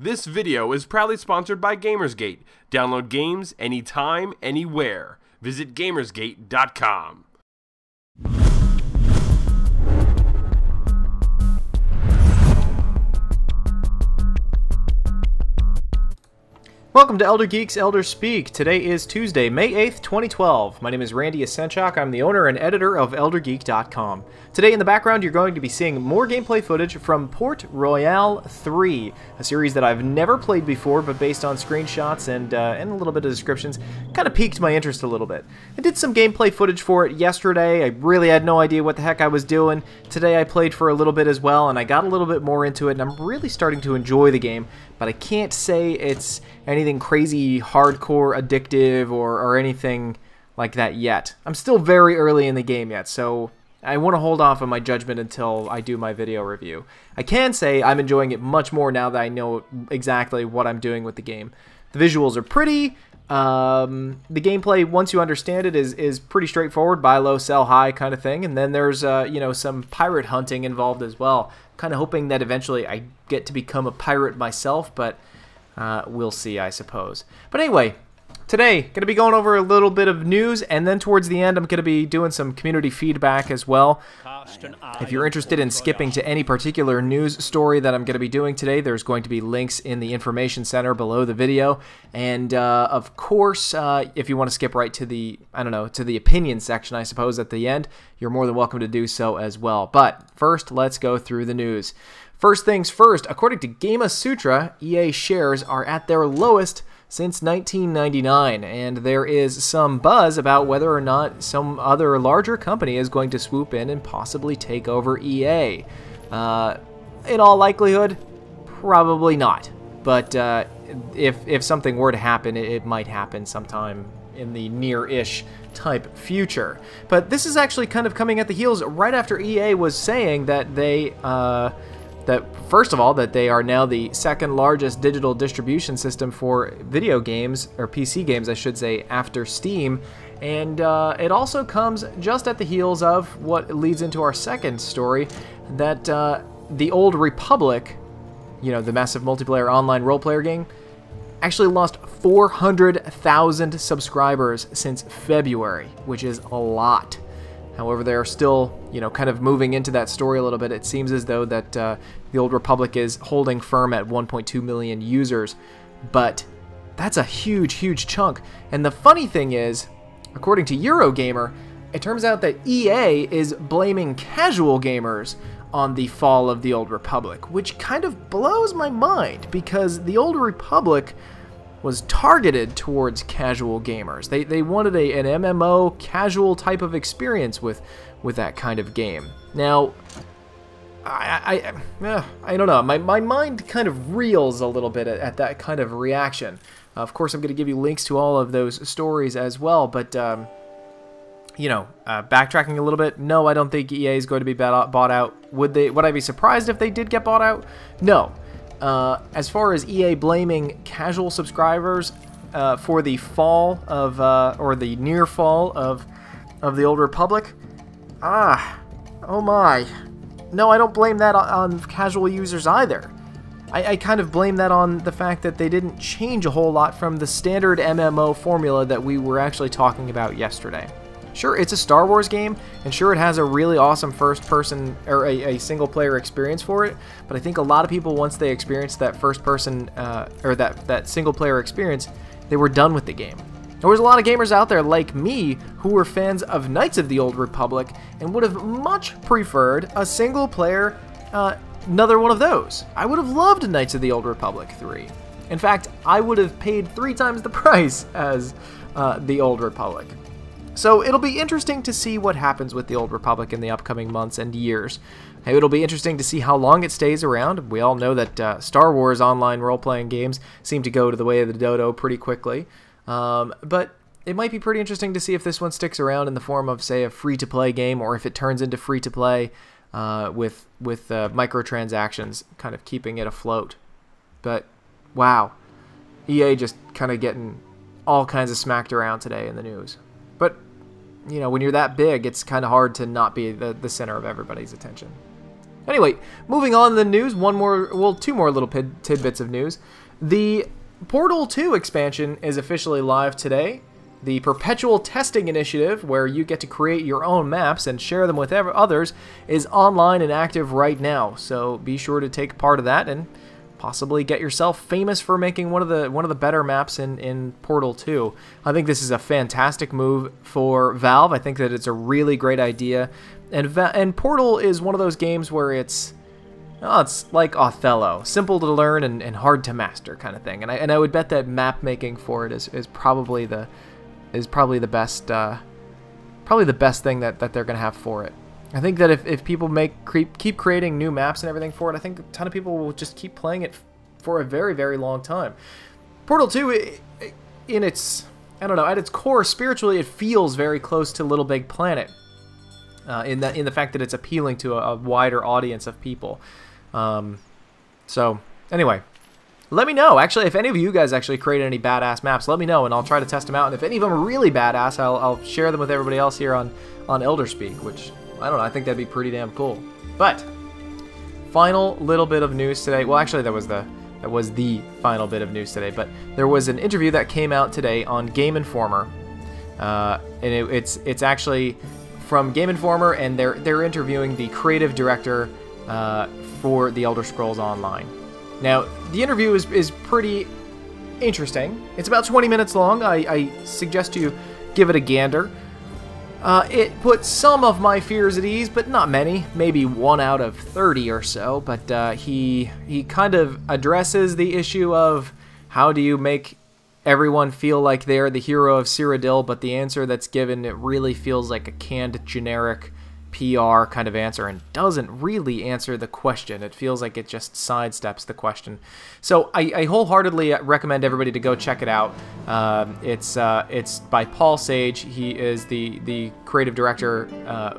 This video is proudly sponsored by Gamersgate. Download games anytime, anywhere. Visit Gamersgate.com. Welcome to Elder Geeks Elder Speak. Today is Tuesday, May 8th, 2012. My name is Randy Yasenchak. I'm the owner and editor of ElderGeek.com. Today in the background you're going to be seeing more gameplay footage from Port Royale 3, a series that I've never played before, but based on screenshots and a little bit of descriptions, kind of piqued my interest a little bit. I did some gameplay footage for it yesterday. I really had no idea what the heck I was doing. Today I played for a little bit as well, and I got a little bit more into it, and I'm really starting to enjoy the game, but I can't say it's anything crazy, hardcore, addictive, or anything like that yet. I'm still very early in the game yet, so I want to hold off on my judgment until I do my video review. I can say I'm enjoying it much more now that I know exactly what I'm doing with the game. The visuals are pretty. The gameplay, once you understand it, is pretty straightforward, buy low, sell high kind of thing. And then there's you know, some pirate hunting involved as well. Kind of hoping that eventually I get to become a pirate myself, but we'll see, I suppose. But anyway, today, going to be going over a little bit of news, and then towards the end, I'm going to be doing some community feedback as well. If you're interested in skipping to any particular news story that I'm going to be doing today, there's going to be links in the information center below the video. And, of course, if you want to skip right to the, I don't know, to the opinion section, I suppose, at the end, you're more than welcome to do so as well. But first, let's go through the news. First things first, according to Gamasutra, EA shares are at their lowest since 1999, and there is some buzz about whether or not some other larger company is going to swoop in and possibly take over EA. In all likelihood, probably not. But if something were to happen, it might happen sometime in the near-ish type future. But this is actually kind of coming at the heels right after EA was saying that they first of all, that they are now the second largest digital distribution system for video games, or PC games, I should say, after Steam. And it also comes just at the heels of what leads into our second story, that the Old Republic, you know, the massive multiplayer online role-player game, actually lost 400,000 subscribers since February, which is a lot. However, they are still, you know, kind of moving into that story a little bit. It seems as though that the Old Republic is holding firm at 1.2 million users, but that's a huge, huge chunk. And the funny thing is, according to Eurogamer, it turns out that EA is blaming casual gamers on the fall of the Old Republic, which kind of blows my mind, because the Old Republic was targeted towards casual gamers. They wanted an MMO casual type of experience with that kind of game. Now, I don't know. My mind kind of reels a little bit at that kind of reaction. Of course, I'm going to give you links to all of those stories as well, but you know, backtracking a little bit, no, I don't think EA is going to be bought out. Would I be surprised if they did get bought out? No. As far as EA blaming casual subscribers for the fall of, or the near fall of the Old Republic, oh my. No, I don't blame that on casual users either. I kind of blame that on the fact that they didn't change a whole lot from the standard MMO formula that we were actually talking about yesterday. Sure, it's a Star Wars game, and sure, it has a really awesome first-person, or a single-player experience for it, but I think a lot of people, once they experienced that first-person, or that single-player experience, they were done with the game. There was a lot of gamers out there like me who were fans of Knights of the Old Republic and would have much preferred a single-player, another one of those. I would have loved Knights of the Old Republic 3. In fact, I would have paid 3 times the price as the Old Republic. So it'll be interesting to see what happens with the Old Republic in the upcoming months and years. It'll be interesting to see how long it stays around. We all know that Star Wars online role-playing games seem to go to the way of the dodo pretty quickly. But it might be pretty interesting to see if this one sticks around in the form of, say, a free-to-play game, or if it turns into free-to-play with microtransactions, kind of keeping it afloat. But, wow. EA just kind of getting all kinds of smacked around today in the news. But, you know, when you're that big, it's kind of hard to not be the center of everybody's attention. Anyway, moving on to the news, two more little tidbits of news. The Portal 2 expansion is officially live today. The Perpetual testing initiative, where you get to create your own maps and share them with others, is online and active right now. So be sure to take part of that and possibly get yourself famous for making one of the better maps in Portal 2. I think this is a fantastic move for Valve. I think that it's a really great idea. And Portal is one of those games where it's like Othello, simple to learn and hard to master kind of thing. And I would bet that map making for it is probably the best thing that they're gonna have for it. I think that if people keep creating new maps and everything for it, I think a ton of people will just keep playing it for a very, very long time. Portal 2, in its, I don't know, at its core, spiritually, it feels very close to Little Big Planet. In the fact that it's appealing to a wider audience of people. So anyway, let me know. Actually, if any of you guys actually created any badass maps, let me know, and I'll try to test them out. And if any of them are really badass, I'll share them with everybody else here on Elder Speak, which, I don't know, I think that'd be pretty damn cool. But final little bit of news today. Well, actually, that was the final bit of news today. But there was an interview that came out today on Game Informer, and it's actually from Game Informer, and they're interviewing the creative director for The Elder Scrolls Online. Now, the interview is pretty interesting. It's about 20 minutes long. I suggest you give it a gander. It put some of my fears at ease, but not many. Maybe 1 out of 30 or so. But he kind of addresses the issue of how do you make everyone feel like they're the hero of Cyrodiil, but the answer that's given, it really feels like a canned, generic PR kind of answer and doesn't really answer the question. It feels like it just sidesteps the question. So I wholeheartedly recommend everybody to go check it out. It's by Paul Sage. He is the creative director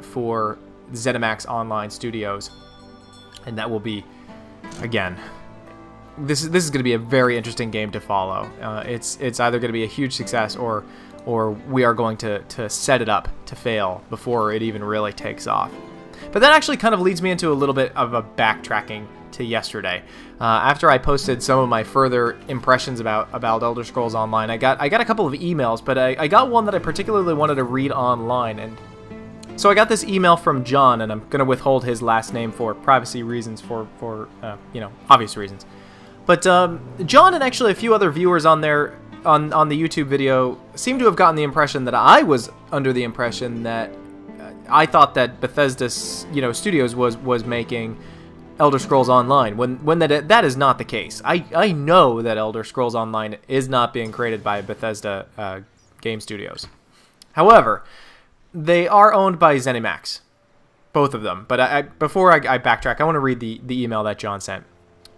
for ZeniMax Online Studios, and that will be, again, this is going to be a very interesting game to follow. It's either going to be a huge success or we are going to set it up to fail before it even really takes off. But that actually kind of leads me into a little bit of a backtracking to yesterday. After I posted some of my further impressions about Elder Scrolls Online, I got a couple of emails, but I got one that I particularly wanted to read online. And so I got this email from John, and I'm going to withhold his last name for privacy reasons, for obvious reasons. But John and actually a few other viewers on there on the YouTube video seem to have gotten the impression that I was under the impression that I thought that Bethesda, Studios was making Elder Scrolls Online, when that is not the case. I know that Elder Scrolls Online is not being created by Bethesda Game Studios. However, they are owned by ZeniMax, both of them. But before I backtrack, I want to read the email that John sent.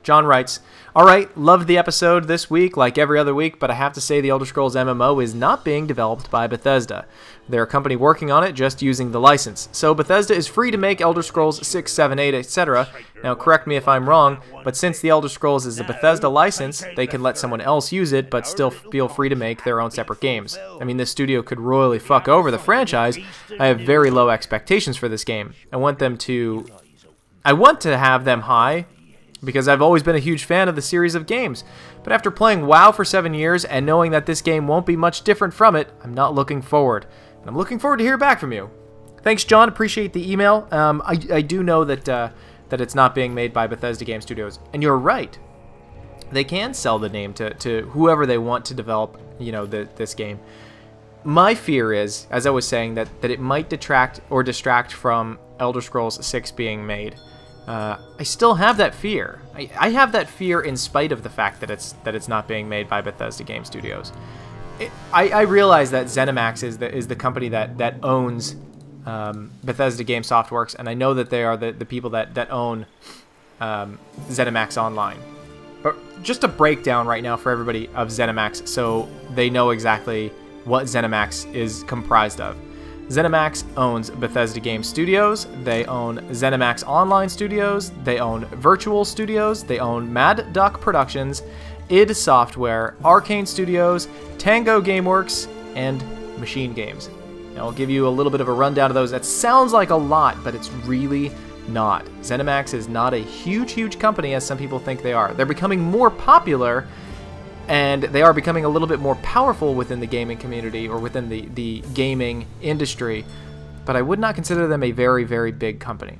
John writes, "Alright, loved the episode this week like every other week, but I have to say the Elder Scrolls MMO is not being developed by Bethesda. They're a company working on it, just using the license. So Bethesda is free to make Elder Scrolls 6, 7, 8, etc. Now correct me if I'm wrong, but since the Elder Scrolls is a Bethesda license, they can let someone else use it, but still feel free to make their own separate games. I mean, this studio could royally fuck over the franchise. I have very low expectations for this game. I want to have them high, because I've always been a huge fan of the series of games. But after playing WoW for 7 years and knowing that this game won't be much different from it, I'm not looking forward. And I'm looking forward to hear back from you." Thanks, John. Appreciate the email. I do know that it's not being made by Bethesda Game Studios. And you're right. They can sell the name to whoever they want to develop, this game. My fear is, as I was saying, that it might detract or distract from Elder Scrolls 6 being made. I still have that fear. I have that fear in spite of the fact that it's not being made by Bethesda Game Studios. I realize that ZeniMax is the company that owns Bethesda Game Softworks, and I know that they are the people that own ZeniMax Online. But just a breakdown right now for everybody of ZeniMax, so they know exactly what ZeniMax is comprised of. ZeniMax owns Bethesda Game Studios, they own ZeniMax Online Studios, they own Virtual Studios, they own Mad Duck Productions, id Software, Arcane Studios, Tango Gameworks, and Machine Games. Now I'll give you a little bit of a rundown of those. That sounds like a lot, but it's really, not. ZeniMax is not a huge company as some people think they are. They're becoming more popular, and they are becoming a little bit more powerful within the gaming community or within the gaming industry, but I would not consider them a very big company.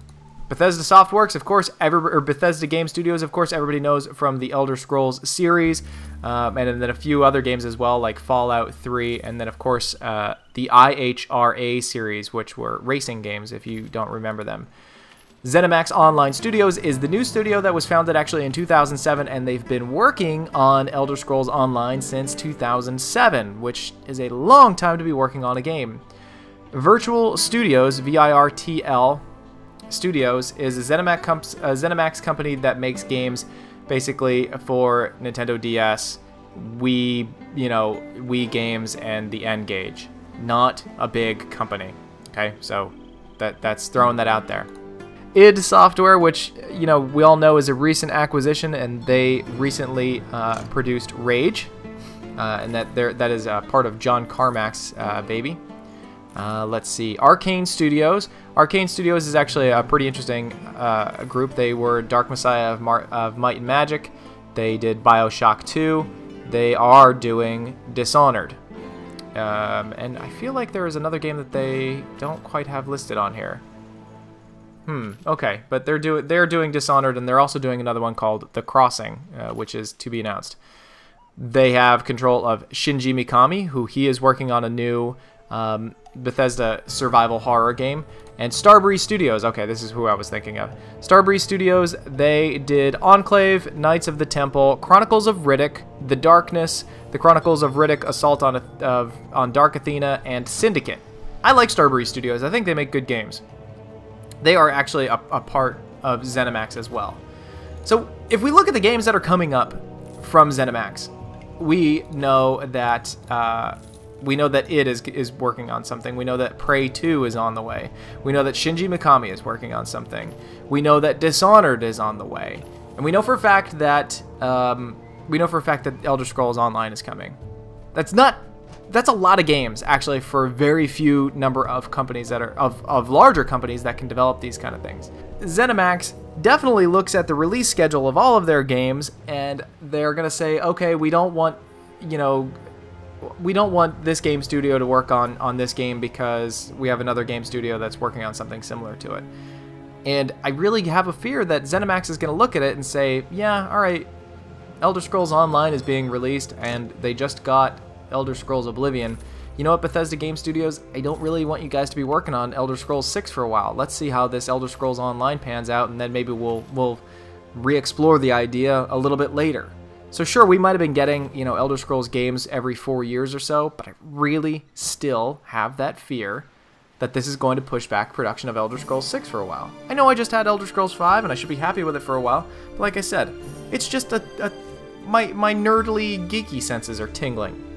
Bethesda Softworks, of course, or Bethesda Game Studios, of course, everybody knows from the Elder Scrolls series, and then a few other games as well, like Fallout 3, and then, of course, the IHRA series, which were racing games, if you don't remember them. ZeniMax Online Studios is the new studio that was founded actually in 2007, and they've been working on Elder Scrolls Online since 2007, which is a long time to be working on a game. Virtual Studios, VIRTL Studios, is a ZeniMax company that makes games basically for Nintendo DS, Wii, Wii games, and the N-Gage. Not a big company. Okay, so that's throwing that out there. id Software, which we all know is a recent acquisition, and they recently produced Rage, and that is part of John Carmack's baby. Let's see, Arcane Studios. Arcane Studios is actually a pretty interesting group. They were Dark Messiah of Might and Magic. They did BioShock 2. They are doing Dishonored. And I feel like there is another game that they don't quite have listed on here. Okay, but they're doing Dishonored, and they're also doing another one called The Crossing, which is to be announced. They have control of Shinji Mikami, who he is working on a new Bethesda survival horror game, and Starbreeze Studios. Okay, this is who I was thinking of. Starbreeze Studios, they did Enclave, Knights of the Temple, Chronicles of Riddick, The Darkness, The Chronicles of Riddick, Assault on Dark Athena, and Syndicate. I like Starbreeze Studios. I think they make good games. They are actually a part of ZeniMax as well. So if we look at the games that are coming up from ZeniMax, we know that id is working on something. We know that Prey 2 is on the way. We know that Shinji Mikami is working on something. We know that Dishonored is on the way, and we know for a fact that Elder Scrolls Online is coming. That's a lot of games, actually, for a very few number of companies that are of larger companies that can develop these kind of things. ZeniMax definitely looks at the release schedule of all of their games, and they're gonna say, okay, we don't want this game studio to work on this game because we have another game studio that's working on something similar to it. And I really have a fear that ZeniMax is gonna look at it and say, yeah, all right, Elder Scrolls Online is being released, and they just got Elder Scrolls Oblivion. You know what, Bethesda Game Studios, I don't really want you guys to be working on Elder Scrolls 6 for a while. Let's see how this Elder Scrolls Online pans out, and then maybe we'll re-explore the idea a little bit later. So sure, we might have been getting, Elder Scrolls games every 4 years or so, but I really still have that fear that this is going to push back production of Elder Scrolls 6 for a while. I know I just had Elder Scrolls 5, and I should be happy with it for a while, but like I said, it's just my nerdly, geeky senses are tingling.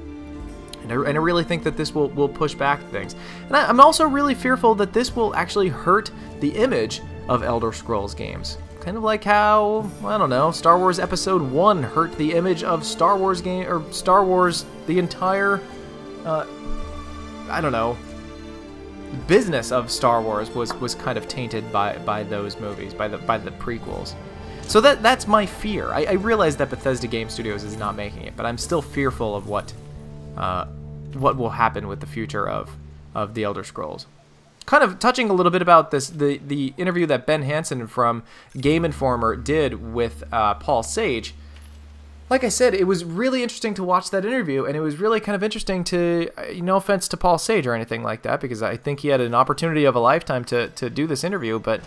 And I really think that this will push back things. And I'm also really fearful that this will actually hurt the image of Elder Scrolls games. Kind of like how, I don't know, Star Wars Episode 1 hurt the image of Star Wars game, or Star Wars, the entire, I don't know, business of Star Wars was kind of tainted by those movies, by the prequels. So that's my fear. I realize that Bethesda Game Studios is not making it, but I'm still fearful of what will happen with the future of the Elder Scrolls. Kind of touching a little bit about this, the interview that Ben Hansen from Game Informer did with Paul Sage. Like I said, it was really interesting to watch that interview, and it was really kind of interesting to, no offense to Paul Sage or anything like that, because I think he had an opportunity of a lifetime to do this interview, but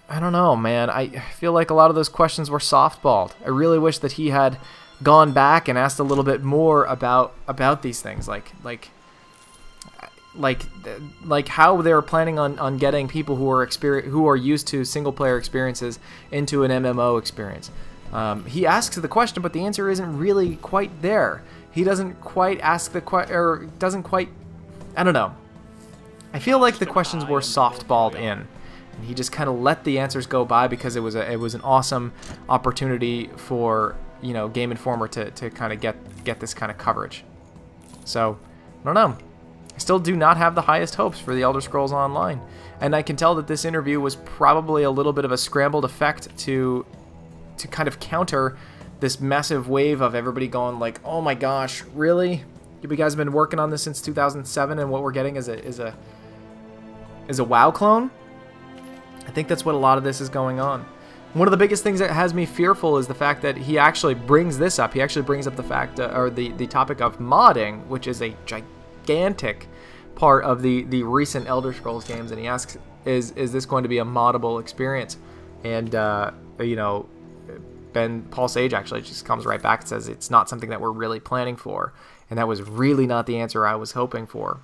I don't know, man. I feel like a lot of those questions were softballed. I really wish that he had gone back and asked a little bit more about these things, like how they're planning on getting people who are used to single player experiences into an MMO experience. He asks the question, but the answer isn't really quite there. He doesn't quite ask the question, or doesn't quite. I don't know. I feel like the questions were softballed in. And he just kind of let the answers go by because it was an awesome opportunity for Game Informer to kind of get this kind of coverage. So I don't know. I still do not have the highest hopes for the Elder Scrolls Online. And I can tell that this interview was probably a little bit of a scrambled effect to kind of counter this massive wave of everybody going like, oh my gosh, really? You guys have been working on this since 2007 and what we're getting is a WoW clone? I think that's what a lot of this is going on. One of the biggest things that has me fearful is the fact that he actually brings this up. He actually brings up the fact, or the topic of modding, which is a gigantic part of the recent Elder Scrolls games, and he asks, is this going to be a moddable experience? And you know, Paul Sage actually just comes right back and says it's not something that we're really planning for, and that was really not the answer I was hoping for.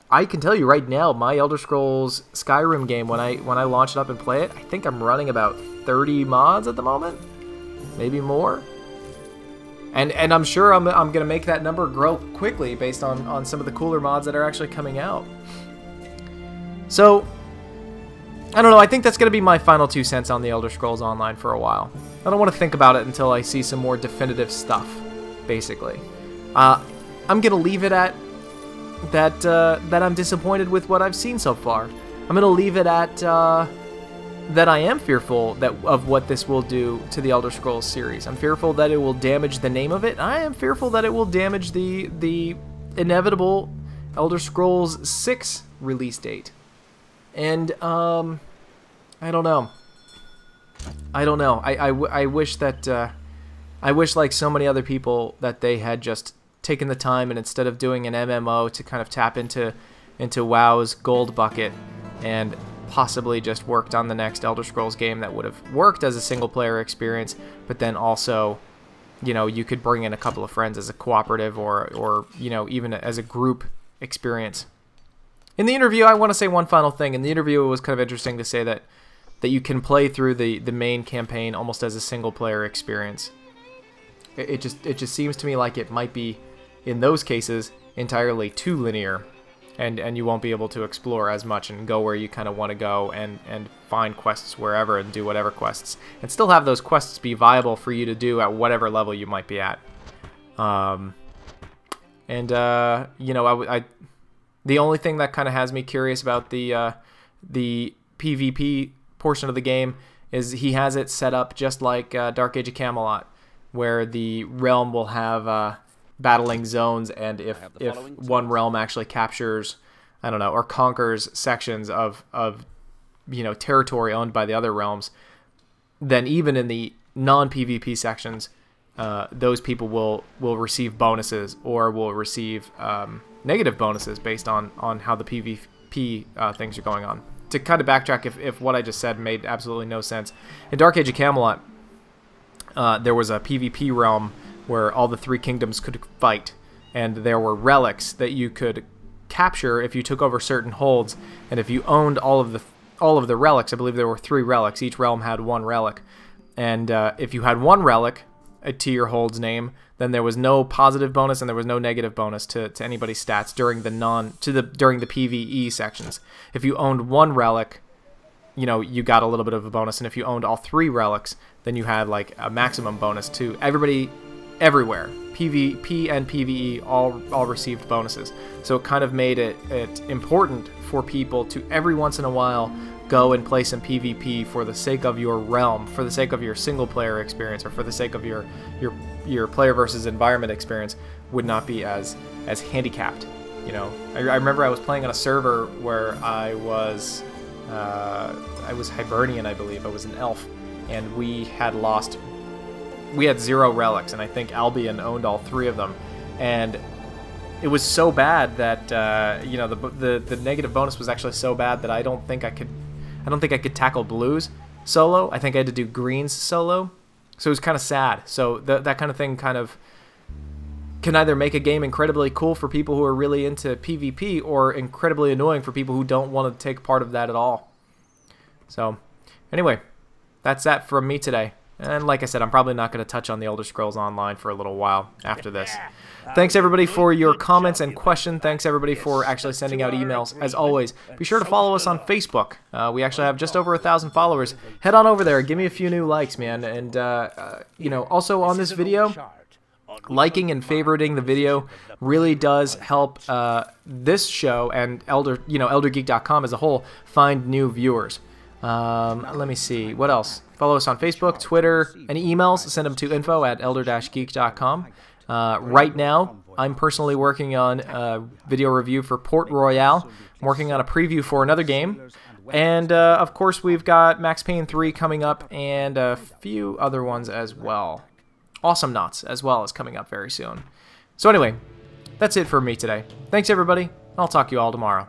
I can tell you right now, my Elder Scrolls Skyrim game, when I launch it up and play it, I think I'm running about 30 mods at the moment, maybe more. And I'm sure I'm gonna make that number grow quickly based on some of the cooler mods that are actually coming out. So I don't know. I think that's gonna be my final 2 cents on the Elder Scrolls Online for a while. I don't want to think about it until I see some more definitive stuff. Basically, I'm gonna leave it at that I'm disappointed with what I've seen so far. I'm going to leave it at that I am fearful of what this will do to the Elder Scrolls series. I'm fearful that it will damage the name of it. I am fearful that it will damage the inevitable Elder Scrolls 6 release date. And I don't know. I wish that I wish, like so many other people, that they had just taken the time and instead of doing an MMO to kind of tap into WoW's gold bucket and possibly just worked on the next Elder Scrolls game that would have worked as a single player experience, but then also, you know, you could bring in a couple of friends as a cooperative or you know, even as a group experience. In the interview, I want to say one final thing. In the interview, it was kind of interesting to say that you can play through the main campaign almost as a single player experience. It just seems to me like it might be, in those cases, entirely too linear, and you won't be able to explore as much and go where you kind of want to go and find quests wherever and do whatever quests, and still have those quests be viable for you to do at whatever level you might be at. You know, the only thing that kind of has me curious about the PvP portion of the game is he has it set up just like Dark Age of Camelot, where the realm will have battling zones, and if one realm actually captures, I don't know, or conquers sections of you know, territory owned by the other realms, then even in the non-PvP sections, those people will receive bonuses or will receive negative bonuses based on how the PvP things are going on. To kind of backtrack, if what I just said made absolutely no sense, in Dark Age of Camelot, there was a PvP realm where all the 3 kingdoms could fight, and there were relics that you could capture if you took over certain holds, and if you owned all of the relics, I believe there were 3 relics, each realm had 1 relic, and if you had 1 relic to your hold's name, then there was no positive bonus and there was no negative bonus to anybody's stats during the PvE sections. If you owned 1 relic, you know, you got a little bit of a bonus, and if you owned all 3 relics, then you had like a maximum bonus to everybody. Everywhere, PvP and PvE all received bonuses. So it kind of made it important for people to every once in a while go and play some PvP for the sake of your realm, for the sake of your single player experience, or for the sake of your player versus environment experience would not be as handicapped. You know, I remember I was playing on a server where I was Hibernian, I believe. I was an elf, and we had 0 relics, and I think Albion owned all 3 of them, and it was so bad that you know, the negative bonus was actually so bad that I don't think I could tackle blues solo. I think I had to do greens solo, so it was kind of sad. So that kind of thing kind of can either make a game incredibly cool for people who are really into PvP, or incredibly annoying for people who don't want to take part of that at all. So anyway, that's that from me today. And like I said, I'm probably not going to touch on the Elder Scrolls Online for a little while after this. Thanks everybody for your comments and questions. Thanks everybody for actually sending out emails. As always, be sure to follow us on Facebook. We actually have just over 1,000 followers. Head on over there, give me a few new likes, man. And you know, also on this video, liking and favoriting the video really does help this show and ElderGeek.com as a whole find new viewers. Let me see. What else? Follow us on Facebook, Twitter, any emails, send them to info@elder-geek.com. Right now, I'm personally working on a video review for Port Royale. I'm working on a preview for another game. And, of course, we've got Max Payne 3 coming up and a few other ones as well. Awesome Knots as well is coming up very soon. So anyway, that's it for me today. Thanks, everybody. I'll talk to you all tomorrow.